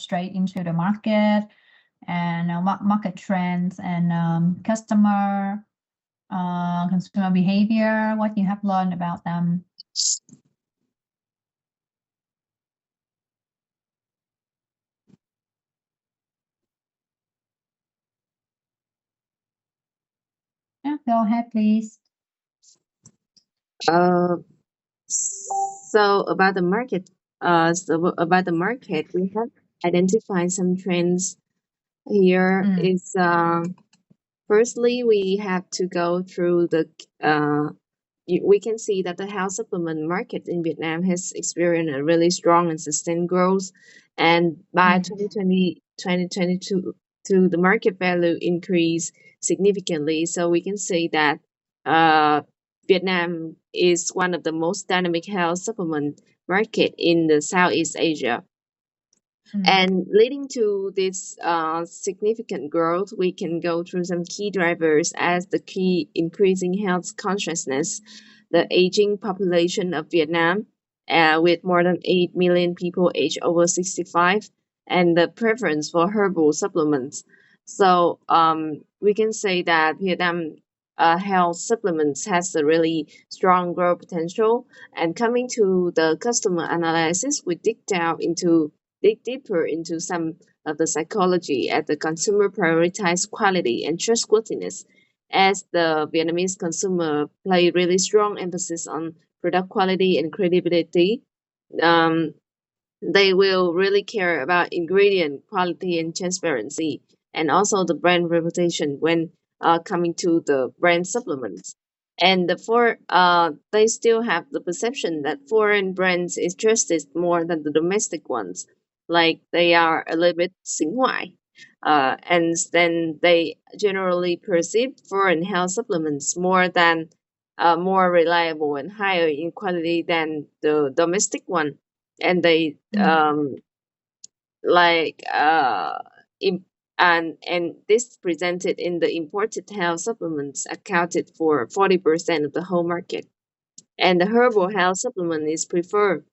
straight into the market and market trends and consumer behavior, what you have learned about them. Yeah, go ahead, please. So about the market, we have identified some trends here. Is firstly, we have to go through the we can see that the health supplement market in Vietnam has experienced a really strong and sustained growth, and by 2022, the market value increased significantly. So we can say that Vietnam is one of the most dynamic health supplement market in the Southeast Asia. And leading to this significant growth, we can go through some key drivers as the key increasing health consciousness, the aging population of Vietnam, with more than 8 million people aged over 65, and the preference for herbal supplements. So we can say that Vietnam health supplements has a really strong growth potential. And coming to the customer analysis, we dig deeper into some of the psychology as the consumer prioritize quality and trustworthiness, as the Vietnamese consumer play really strong emphasis on product quality and credibility. Um, they will really care about ingredient quality and transparency, and also the brand reputation when coming to the brand supplements. And they still have the perception that foreign brands is trusted more than the domestic ones, like they are a little bit 情怀. And then they generally perceive foreign health supplements more reliable and higher in quality than the domestic one. And they like im- and this presented in the imported health supplements accounted for 40% of the whole market, and the herbal health supplement is preferred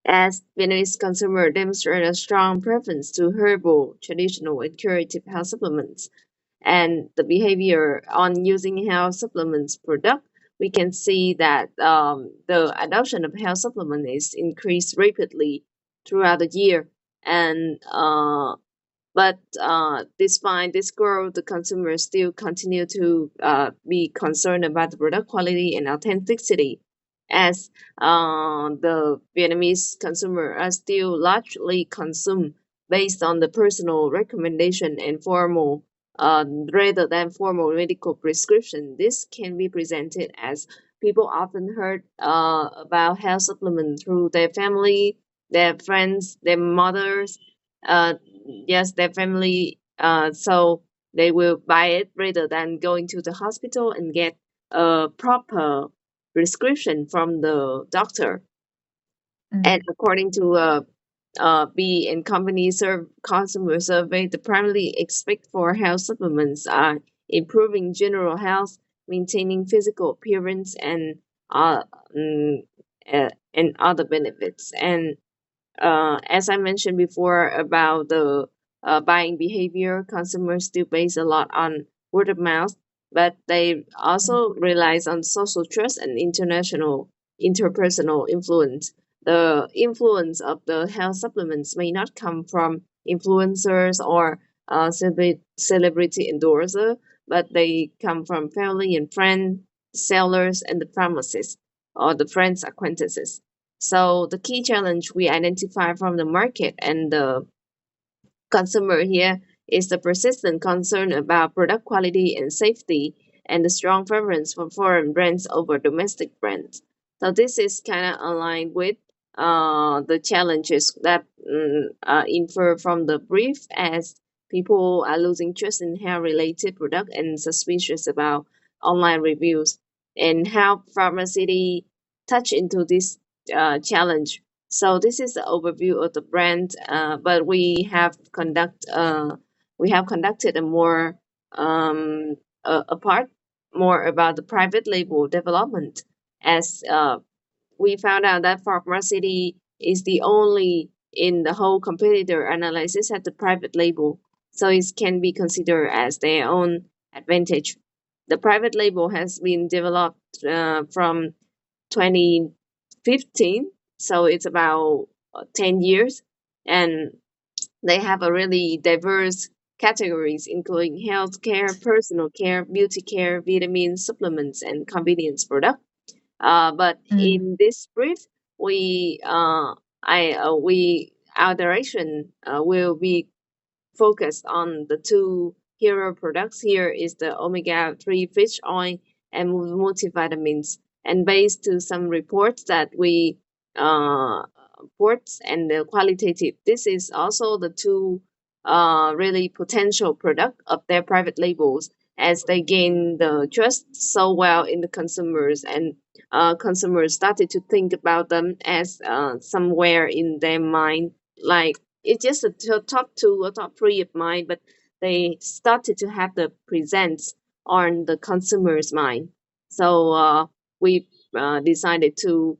as Vietnamese consumer demonstrate a strong preference to herbal, traditional, and curative health supplements. And the behavior on using health supplements product, we can see that the adoption of health supplement is increased rapidly throughout the year. And but despite this growth, the consumers still continue to be concerned about the product quality and authenticity, as the Vietnamese consumer are still largely consumed based on the personal recommendation and formal rather than formal medical prescription. This can be presented as people often heard about health supplement through their family, their friends, their mothers, yes, their family. So they will buy it rather than going to the hospital and get a proper prescription from the doctor. And according to B and company consumer survey, the primary expect for health supplements are improving general health, maintaining physical appearance, uh, mm, and other benefits. And as I mentioned before about the buying behavior, consumers still base a lot on word of mouth, but they also relies on social trust and interpersonal influence. The influence of the health supplements may not come from influencers or celebrity endorser, but they come from family and friends, sellers, and the pharmacists or the friends acquaintances. So the key challenge we identify from the market and the consumer here is the persistent concern about product quality and safety, and the strong preference for foreign brands over domestic brands. So this is kind of aligned with the challenges that infer from the brief, as people are losing trust in health related product and suspicious about online reviews, and how pharmacy touch into this challenge. So this is the overview of the brand, but we have conducted a more a part more about the private label development, as we found out that pharmacy is the only in the whole competitor analysis at the private label, so it can be considered as their own advantage. The private label has been developed from 2015, so it's about 10 years, and they have a really diverse categories including healthcare, personal care, beauty care, vitamins, supplements, and convenience products. But Mm. in this brief, we our direction will be focused on the two hero products. Here is the omega-3 fish oil and multivitamins, and based to some reports that we reports and the qualitative. This is also the two really potential product of their private labels, as they gain the trust so well in the consumers, and consumers started to think about them as somewhere in their mind, like it's just a top two or top three of mine, but they started to have the presence on the consumer's mind. So we decided to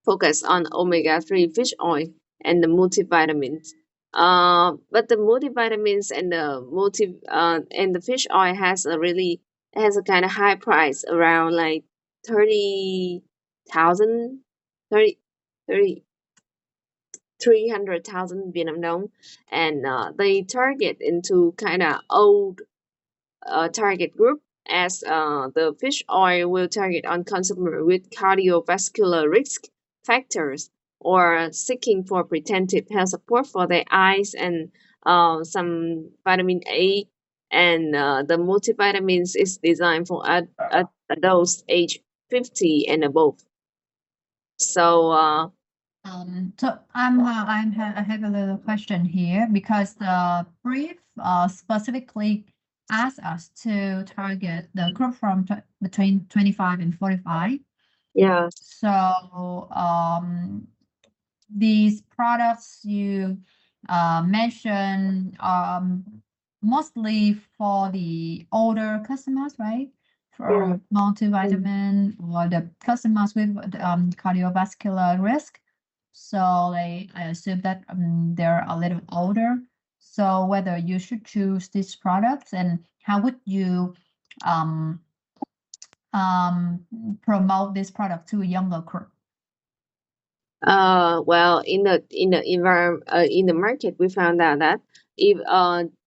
focus on omega-3 fish oil and the multivitamins. But the multivitamins and the fish oil has a kind of high price, around like 30,000, 30, 30 300,000 Vietnam dong, and they target into kind of old target group, as the fish oil will target on consumer with cardiovascular risk factors, or seeking for preventive health support for their eyes, and some vitamin A, and the multivitamins is designed for adults age 50 and above. So So I have a little question here because the brief specifically asks us to target the group from between 25 and 45. yeah. So these products you mentioned mostly for the older customers, right? Yeah. For multivitamin or the customers with cardiovascular risk. So I assume that they're a little older. So whether you should choose these products and how would you um, promote this product to a younger group? Well, in the market, we found out that if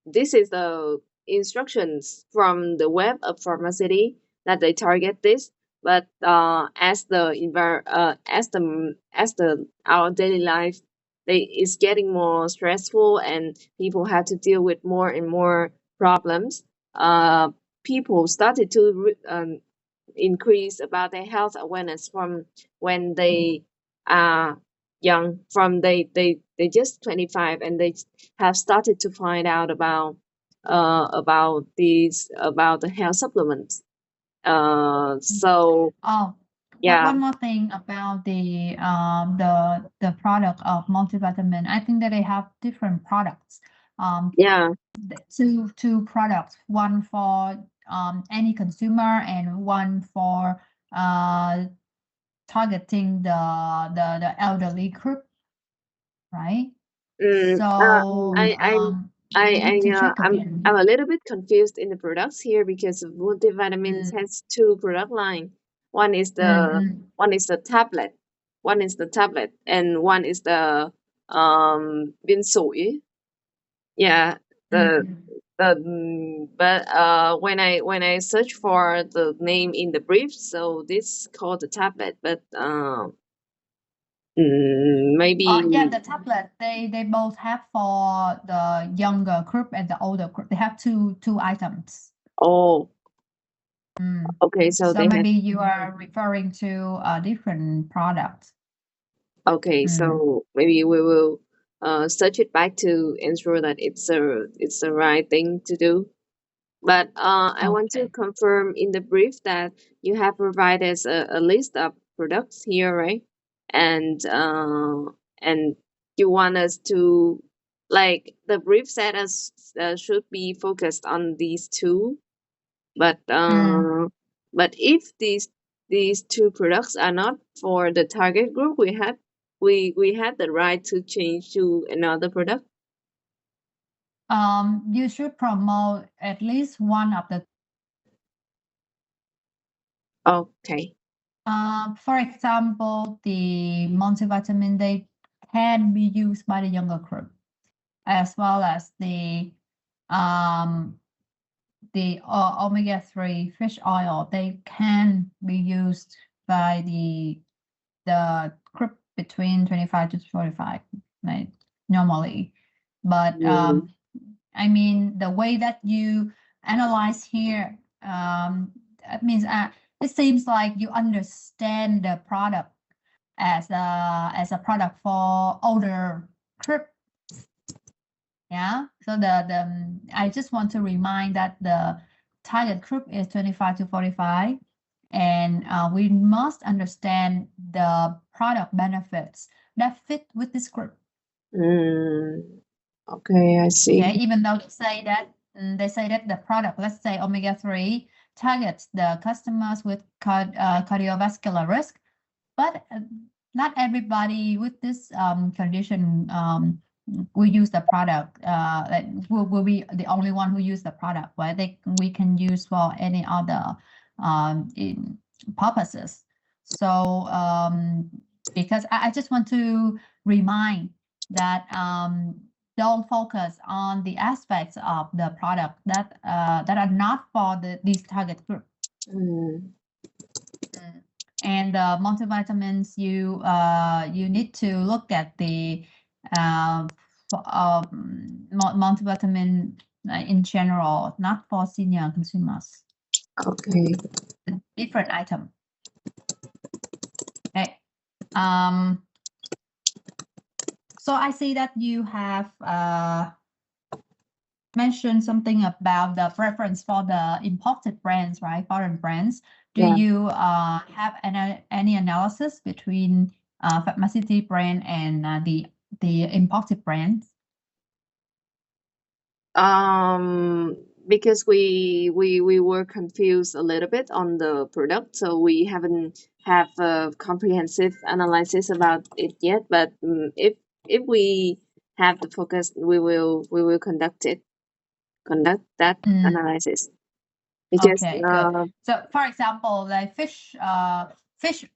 this is the instructions from the web of pharmacy that they target this, but as the our daily life, they is getting more stressful, and people have to deal with more and more problems. People started to increase about their health awareness from when they young, from they just 25, and they have started to find out about the health supplements. So Oh, yeah. one more thing about the product of multivitamin. I think that they have different products. Yeah. Two products, one for any consumer and one for uh targeting the elderly group, right? mm, uh, So I I you need to check I'm again. a little bit confused in the products here, because multivitamins Mm, has two product line. One is mm, the mm, one is the tablet, and one is the viên sủi. Yeah, the mm. but when I search for the name in the brief, so this called the tablet, but Yeah, maybe. the tablet they both have for the younger group and the older group. They have two items. Oh, Mm. okay, so So they have. maybe you are referring to a different product. Okay, Mm. so maybe we will search it back to ensure that it's the right thing to do. But I want to Okay. confirm in the brief that you have provided us a list of products here, right? And you want us to, like, the brief said us should be focused on these two, but Mm. if these two products are not for the target group we have, we have the right to change to another product? You should promote at least one of the. Okay. For example, the multivitamin, they can be used by the younger group, as well as the omega-3 fish oil. They can be used by the group between 25 to 45, like normally. But I mean, the way that you analyze here, that means it seems like you understand the product as a product for older group. Yeah. So I just want to remind that the target group is 25 to 45, and we must understand the product benefits that fit with this group. Okay, I see. Okay, even though they say that the product, let's say omega-3, targets the customers with cardiovascular risk, but not everybody with this condition will use the product. Like will be the only one who use the product, right? We can use for any other purposes. So because I just want to remind that don't focus on the aspects of the product that are not for these target group. And multivitamins, you need to look at the multivitamin in general, not for senior consumers. Okay. Different item. Okay. So I see that you have mentioned something about the preference for the imported brands, right? Foreign brands. Do you have any analysis between Pharmacity brand and the imported brands? Because we were confused a little bit on the product, so we haven't have a comprehensive analysis about it yet. But if we have the focus, we will conduct that analysis. Because okay, good. So for example, like fish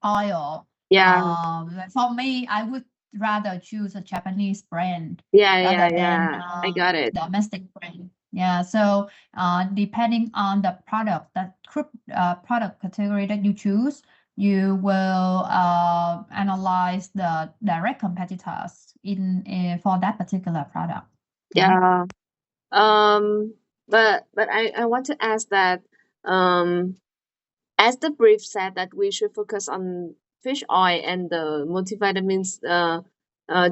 oil. For me, I would rather choose a Japanese brand rather than I got it. domestic brand. Yeah, so depending on the product, product category that you choose, you will analyze the direct competitors for that particular product. Yeah. But I want to ask that as the brief said that we should focus on fish oil and the multivitamins,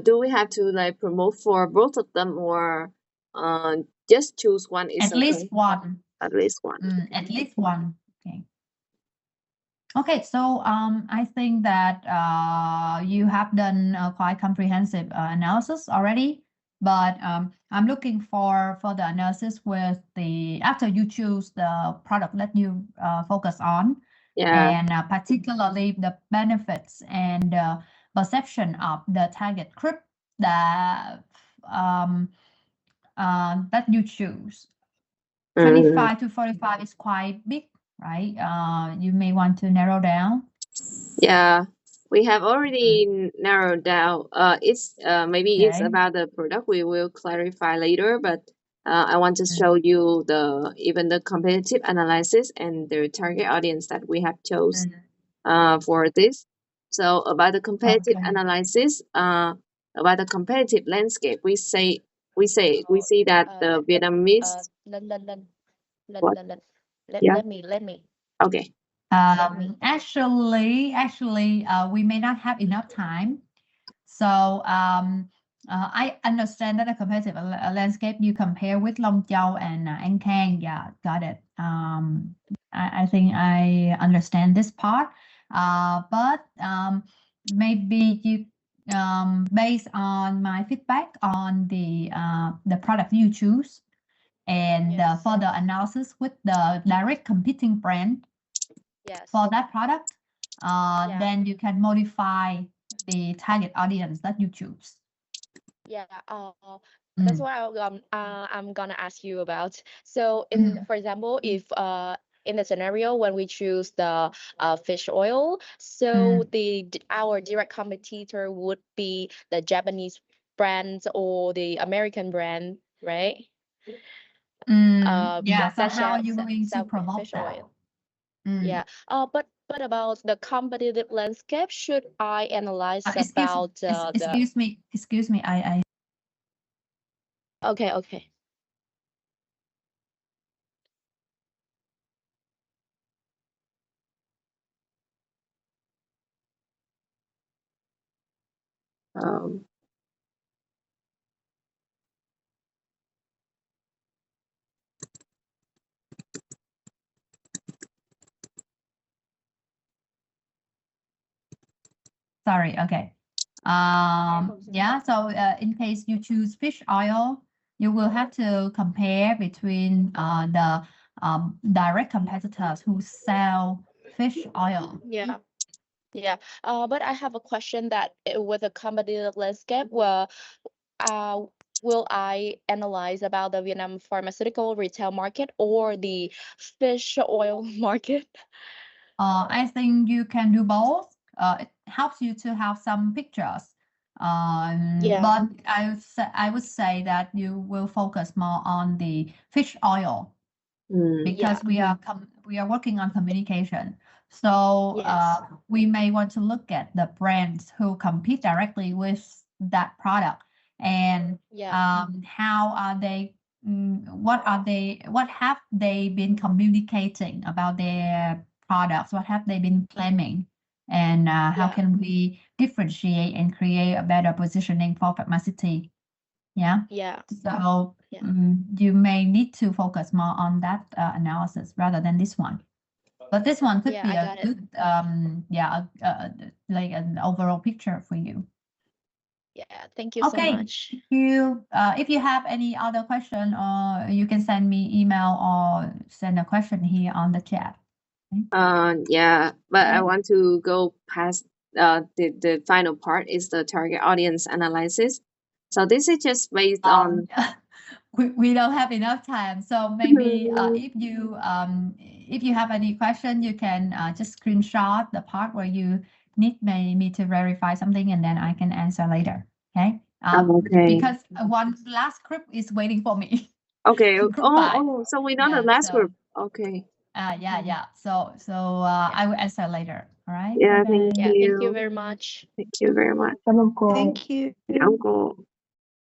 do we have to like promote for both of them, or just choose one is At least one. At least one. At least one. Okay. Okay, so I think that you have done quite comprehensive analysis already, but I'm looking for the analysis with after you choose the product that you focus on, and particularly the benefits and perception of the target group that that you choose. 25 to 45 is quite big, right? You may want to narrow down. Yeah, we have already narrowed down. It's maybe it's about the product. We will clarify later, but I want to show you even the competitive analysis and the target audience that we have chose for this. So about the competitive analysis, about the competitive landscape, we see that the Vietnamese. Let me. Okay. Actually, we may not have enough time. So I understand that the competitive landscape you compare with Long Châu and An Khang. Yeah, got it. I think I understand this part. But maybe you based on my feedback on the product you choose and further analysis with the direct competing brand for that product, then you can modify the target audience that you choose. Yeah, that's Mm, what I'm gonna ask you about. So mm, for example, if in the scenario when we choose the fish oil, so mm, our direct competitor would be the Japanese brands or the American brand, right? yeah, so That how are sell you going to sell promote fish that? oil. Mm. Yeah. But about the competitive landscape, should I analyze Excuse about the excuse me, I okay. Um, sorry, okay. Yeah, so in case you choose fish oil, you will have to compare between the direct competitors who sell fish oil. Yeah. Yeah. But I have a question that with a competitive landscape, uh, will I analyze about the Vietnam pharmaceutical retail market or the fish oil market? I think you can do both. It helps you to have some pictures. Yeah. But I would say that you will focus more on the fish oil mm, Yeah. because we are working on communication. So Yes. we may want to look at the brands who compete directly with that product and Yeah. how are they what have they been communicating about their products, what have they been claiming, and how Yeah. can we differentiate and create a better positioning for pharmacy. Yeah. Yeah. So Yeah. you may need to focus more on that analysis rather than this one. But this one could Yeah. be I a got it. good, like an overall picture for you. Yeah. Thank you so Okay. much. If you have any other question, or you can send me email or send a question here on the chat. Okay. yeah, but I Okay. want to go past the final part is the target audience analysis. So this is just based on We don't have enough time, so maybe if you have any question, you can just screenshot the part where you need me to verify something, and then I can answer later. Okay. okay. Because one last group is waiting for me. Okay. Group 5. So we know the Yeah. last So group. Okay. yeah. So Yeah. I will answer later. All right. Bye Yeah, thank bye. Yeah. Thank you you. very much. Thank you very much. Cảm ơn cô. Thank you. Uncle.